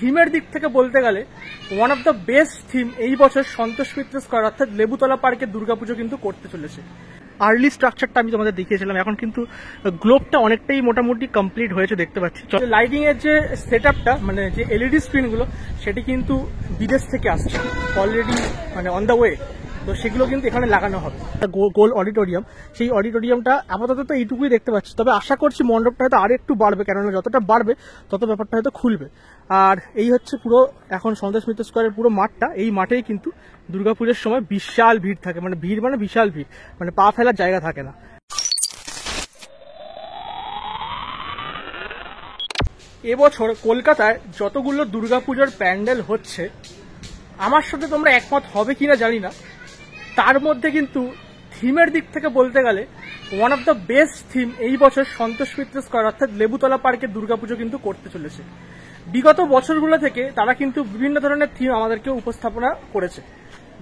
থিমের দিক থেকে বলতে গেলে one of the best theme এই বছর সন্তোষ মিত্র স্কয়ার অর্থাৎ লেবুতলা পার্কে দুর্গাপুজো কিন্তু করতে চলেছে। আর্লি স্ট্রাকচারটা আমি তোমাদের দেখিয়েছিলাম, এখন কিন্তু গ্লোবটা অনেকটাই মোটামুটি কমপ্লিট হয়েছে দেখতে পাচ্ছি। লাইটিং এর যে সেট আপটা মানে যে এলইডি স্ক্রিনগুলো সেটি কিন্তু বিদেশ থেকে আসছে অলরেডি, মানে অন দ্য ওয়ে। তো সেগুলো কিন্তু এখানে লাগানো হবে। গোল অডিটোরিয়াম, সেই অডিটোরিয়ামটা আপাতত তো এইটুকুই দেখতে পাচ্ছি, তবে আশা করছি মণ্ডপটা হয়তো আর একটু বাড়বে, কেননা যতটা বাড়বে তত ব্যাপারটা হয়তো খুলবে। আর এই হচ্ছে পুরো এখন সন্তোষ মিত্র স্কয়ারের পুরো মাঠটা, এই মাঠেই কিন্তু দুর্গাপুজোর সময় বিশাল ভিড় থাকে, মানে ভিড় মানে বিশাল ভিড়, মানে পা ফেলার জায়গা থাকে না। এবছর কলকাতায় যতগুলো দুর্গাপুজোর প্যান্ডেল হচ্ছে, আমার সাথে তোমরা একমত হবে কিনা জানি না, তার মধ্যে কিন্তু থিমের দিক থেকে বলতে গেলে one of the best theme এই বছর সন্তোষ মিত্র স্কয়ার অর্থাৎ লেবুতলা পার্কে দুর্গাপুজো কিন্তু করতে চলেছে। বিগত বছরগুলো থেকে তারা কিন্তু বিভিন্ন ধরনের থিম আমাদেরকে উপস্থাপনা করেছে,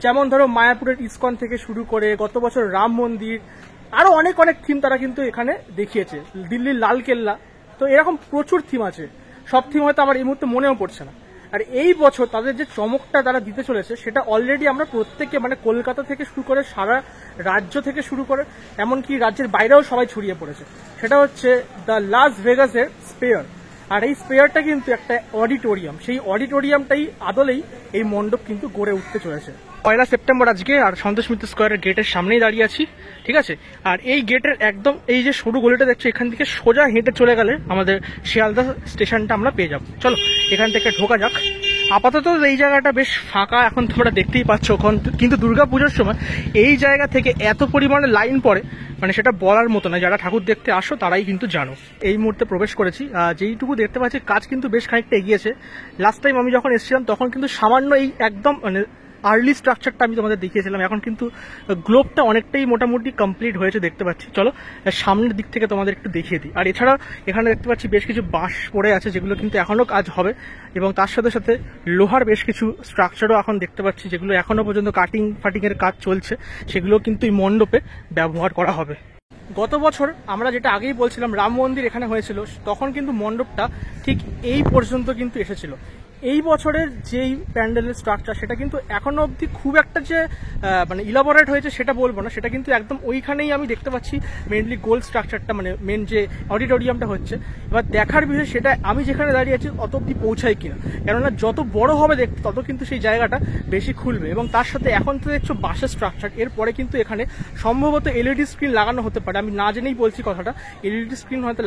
যেমন ধরো মায়াপুরের ইসকন থেকে শুরু করে গত বছর রাম মন্দির, আরো অনেক অনেক থিম তারা কিন্তু এখানে দেখিয়েছে, দিল্লির লালকেল্লা। তো এরকম প্রচুর থিম আছে, সব থিম হয়তো আমার এই মুহূর্তে মনেও পড়ছে না। আর এই বছর তাদের যে চমকটা তারা দিতে চলেছে সেটা অলরেডি আমরা প্রত্যেকে, মানে কলকাতা থেকে শুরু করে সারা রাজ্য থেকে শুরু করে এমনকি রাজ্যের বাইরেও সবাই ছড়িয়ে পড়েছে। সেটা হচ্ছে দ্য লাস ভেগাসের স্পেয়ার। আর এই স্পেয়ারটা কিন্তু একটা অডিটোরিয়াম, সেই অডিটোরিয়ামটাই আদলেই এই মণ্ডপ কিন্তু গড়ে উঠতে চলেছে। 1 সেপ্টেম্বর আজকে, আর সন্তোষ মিত্র স্কয়ারের গেটের সামনেই দাঁড়িয়ে আছি, ঠিক আছে। আর এই গেটের একদম এই যে সরু গলিটা দেখছো, এখান থেকে সোজা হেঁটে চলে গেলে আমাদের শিয়ালদা স্টেশনটা আমরা পেয়ে যাবো। চলো এখান থেকে ঢোকা যাক। আপাতত এই জায়গাটা বেশ ফাঁকা, এখন তোমরা দেখতেই পাচ্ছ, কিন্তু দুর্গাপুজোর সময় এই জায়গা থেকে এত পরিমাণে লাইন পড়ে, মানে সেটা বলার মতো না। যারা ঠাকুর দেখতে আসো তারাই কিন্তু জানো। এই মুহূর্তে প্রবেশ করেছি, যেইটুকু দেখতে পাচ্ছি কাজ কিন্তু বেশ খানিকটা এগিয়েছে। লাস্ট টাইম আমি যখন এসেছিলাম তখন কিন্তু সামান্য এই একদম মানে আর্লি স্ট্রাকচারটা আমি তোমাদের দেখিয়েছিলাম, এখন কিন্তু গ্লোবটা অনেকটাই মোটামুটি কমপ্লিট হয়েছে দেখতে পাচ্ছি। চলো সামনের দিক থেকে তোমাদের একটু দেখিয়ে দিই। আর এছাড়া এখানে দেখতে পাচ্ছি বেশ কিছু বাঁশ পড়ে আছে, যেগুলো কিন্তু এখনো কাজ হবে, এবং তার সাথে সাথে লোহার বেশ কিছু স্ট্রাকচারও এখন দেখতে পাচ্ছি, যেগুলো এখনো পর্যন্ত কাটিং এর কাজ চলছে, সেগুলো কিন্তু এই মণ্ডপে ব্যবহার করা হবে। গত বছর আমরা যেটা আগেই বলছিলাম রাম মন্দির এখানে হয়েছিল, তখন কিন্তু মণ্ডপটা ঠিক এই পর্যন্ত কিন্তু এসেছিল। এই বছরের যেই প্যান্ডেলের স্ট্রাকচার সেটা কিন্তু এখনো অবধি খুব একটা যে মানে ইলাবোরেট হয়েছে সেটা বলবো না, সেটা কিন্তু একদম ওইখানেই আমি দেখতে পাচ্ছি মেনলি গোল স্ট্রাকচারটা, মানে মেন যে অডিটোরিয়ামটা হচ্ছে। এবার দেখার বিষয় সেটা আমি যেখানে দাঁড়িয়ে আছি অত অব্দি পৌঁছায় কিনা, কেননা যত বড় হবে দেখতে তত কিন্তু সেই জায়গাটা বেশি খুলবে। এবং তার সাথে এখন তো দেখছো বাঁশের স্ট্রাকচার, এরপরে কিন্তু এখানে সম্ভবত এলইডি স্ক্রিন লাগানো হতে পারে, আমি না জেনেই বলছি কথাটা। এলইডি স্ক্রিন হয়তো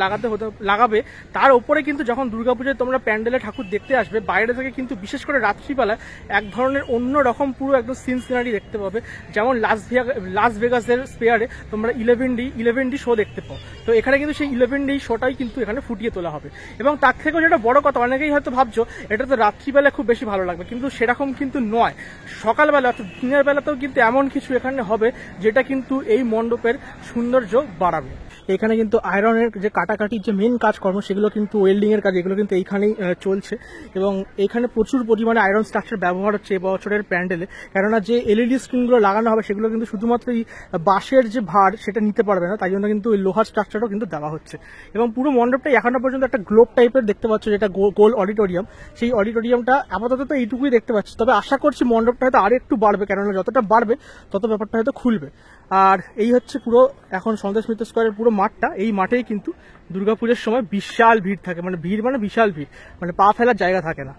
লাগাবে, তার উপরে কিন্তু যখন দুর্গাপুজোয় তোমরা প্যান্ডেলে ঠাকুর দেখতে আসবে বাইরে থেকে, কিন্তু বিশেষ করে রাত্রিবেলায় এক ধরনের অন্য রকম পুরো একদম সিন সিনারি দেখতে পাবে। যেমন লাস ভেগাসের স্পেয়ারে তোমরা 11D শো দেখতে পাও, তো এখানে কিন্তু সেই 11D শোটাই কিন্তু এখানে ফুটিয়ে তোলা হবে। এবং তার থেকেও যেটা বড় কথা, অনেকেই হয়তো ভাবছো এটা তো রাত্রিবেলায় খুব বেশি ভালো লাগবে, কিন্তু সেরকম কিন্তু নয়। সকালবেলা অর্থাৎ দিনের বেলাতেও কিন্তু এমন কিছু এখানে হবে যেটা কিন্তু এই মণ্ডপের সৌন্দর্য বাড়াবে। এখানে কিন্তু আয়রনের যে কাটাকাটির যে মেন কাজকর্ম সেগুলো কিন্তু ওয়েল্ডিং এর কাজ, এগুলো কিন্তু এইখানেই চলছে, এবং এখানে প্রচুর পরিমাণে আয়রন স্ট্রাকচার ব্যবহার হচ্ছে এবছরের প্যান্ডেলে। কেননা যে এলইডি স্ক্রিনগুলো লাগানো হবে সেগুলো কিন্তু শুধুমাত্র এই বাঁশের যে ভার সেটা নিতে পারবে না, তাই জন্য কিন্তু ওই লোহার স্ট্রাকচারও কিন্তু দেওয়া হচ্ছে। এবং পুরো মণ্ডপটাই এখনো পর্যন্ত একটা গ্লোব টাইপের দেখতে পাচ্ছ, যেটা গোল অডিটোরিয়াম। সেই অডিটোরিয়ামটা আপাতত তো এইটুকুই দেখতে পাচ্ছি, তবে আশা করছি মণ্ডপটা হয়তো আর একটু বাড়বে, কেননা যতটা বাড়বে তত ব্যাপারটা হয়তো খুলবে। আর এই হচ্ছে পুরো এখন সন্তোষ মিত্র স্কয়ারের পুরো মাঠটা, এই মাঠেই কিন্তু দুর্গাপুজোর সময় বিশাল ভিড় থাকে, মানে ভিড় মানে বিশাল ভিড়, মানে পা ফেলার জায়গা থাকে না।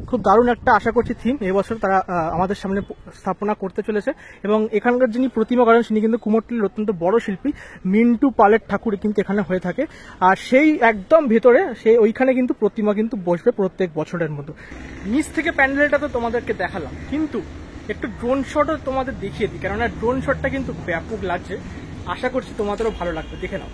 খুব দারুণ একটা আশা করছি থিম এবছর তারা আমাদের সামনে স্থাপনা করতে চলেছে। এবং এখানকার যিনি প্রতিমা করেন তিনি কিন্তু কুমোরটুলির অত্যন্ত বড় শিল্পী মিন্টু পালের ঠাকুর কিন্তু এখানে হয়ে থাকে। আর সেই একদম ভেতরে ওইখানে কিন্তু প্রতিমা কিন্তু বসবে প্রত্যেক বছরের মতো। নিচ থেকে প্যান্ডেলটা তো তোমাদেরকে দেখালাম, কিন্তু একটু ড্রোন শটও তোমাদের দেখিয়ে দিই, কেননা ড্রোন শটটা কিন্তু ব্যাপক লাগছে। আশা করছি তোমাদেরও ভালো লাগবে, দেখে নাও।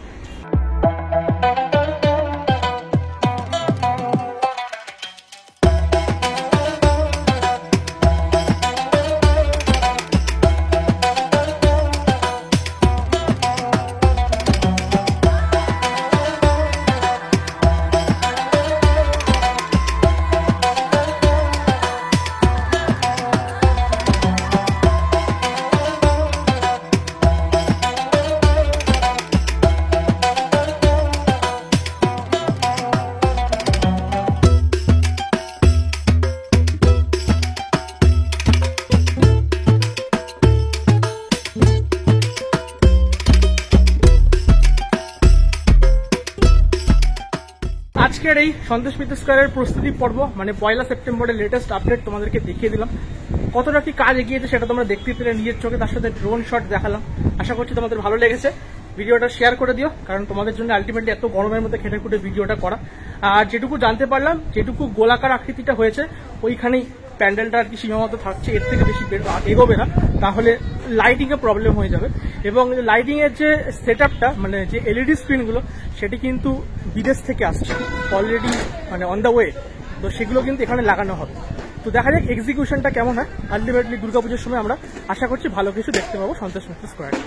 আজকের এই সন্তোষ মিত্র স্কোয়ারের প্রস্তুতি পর্ব মানে 1 সেপ্টেম্বরের লেটেস্ট আপডেট তোমাদেরকে দেখিয়ে দিলাম। কতটা কি কাজ এগিয়েছে সেটা তোমরা দেখতে পেলে নিজের চোখে, তার সাথে ড্রোন শট দেখালাম। আশা করছি তোমাদের ভালো লেগেছে। ভিডিওটা শেয়ার করে দিও, কারণ তোমাদের জন্য আলটিমেটলি এত গরমের মধ্যে খেটে খুঁটে ভিডিওটা করা। আর যেটুকু জানতে পারলাম, যেটুকু গোলাকার আকৃতিটা হয়েছে ওইখানেই প্যান্ডেলটা আর কি সীমাবদ্ধ থাকছে, এর থেকে বেশি এগোবে না, তাহলে লাইটিং এ প্রবলেম হয়ে যাবে। এবং লাইটিং এর যে সেট আপটা মানে যে এলইডি স্ক্রিনগুলো সেটি কিন্তু বিদেশ থেকে আসছে অলরেডি, মানে অন দ্য ওয়ে। তো সেগুলো কিন্তু এখানে লাগানো হবে। তো দেখা যাক এক্সিকিউশনটা কেমন হয়। আলটিমেটলি দুর্গাপুজোর সময় আমরা আশা করছি ভালো কিছু দেখতে পাবো সন্তোষ মিত্র স্কোয়ারে।